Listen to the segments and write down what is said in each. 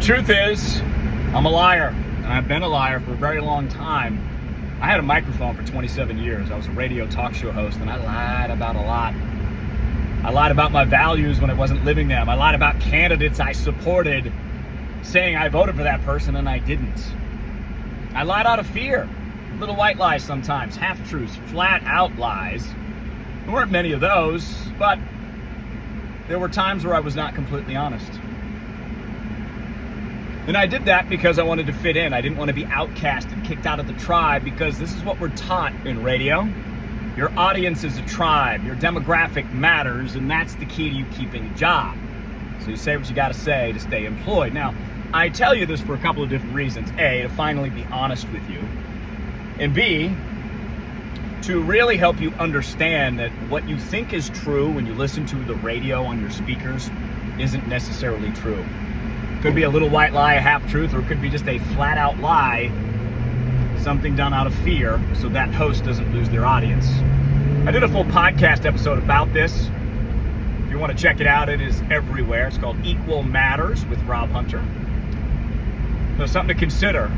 Truth is, I'm a liar, and I've been a liar for a very long time. I had a microphone for 27 years. I was a radio talk show host, and I lied about a lot. I lied about my values when I wasn't living them. I lied about candidates I supported, saying I voted for that person and I didn't. I lied out of fear. Little white lies sometimes, half-truths, flat-out lies. There weren't many of those, but there were times where I was not completely honest. And I did that because I wanted to fit in. I didn't want to be outcast and kicked out of the tribe, because this is what we're taught in radio. Your audience is a tribe. Your demographic matters, and that's the key to you keeping a job. So you say what you got to say to stay employed. Now, I tell you this for a couple of different reasons. A, to finally be honest with you. And B, to really help you understand that what you think is true when you listen to the radio on your speakers isn't necessarily true. It could be a little white lie, a half-truth, or it could be just a flat-out lie, something done out of fear so that host doesn't lose their audience. I did a full podcast episode about this. If you want to check it out, it is everywhere. It's called Equal Matters with Rob Hunter. So something to consider,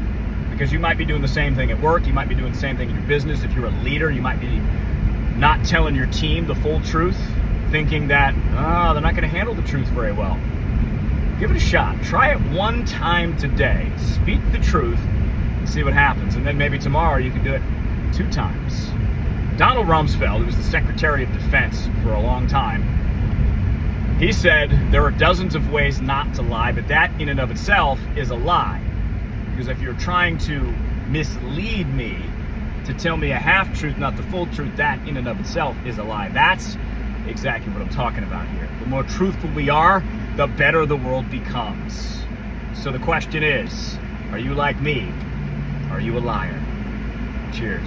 because you might be doing the same thing at work. You might be doing the same thing in your business. If you're a leader, you might be not telling your team the full truth, thinking that, they're not going to handle the truth very well. Give it a shot. Try it one time today. Speak the truth and see what happens. And then maybe tomorrow you can do it 2 times. Donald Rumsfeld, who was the Secretary of Defense for a long time, he said there are dozens of ways not to lie, but that in and of itself is a lie. Because if you're trying to mislead me to tell me a half-truth, not the full truth, that in and of itself is a lie. That's exactly what I'm talking about here. The more truthful we are, the better the world becomes. So the question is, are you like me? Are you a liar? Cheers.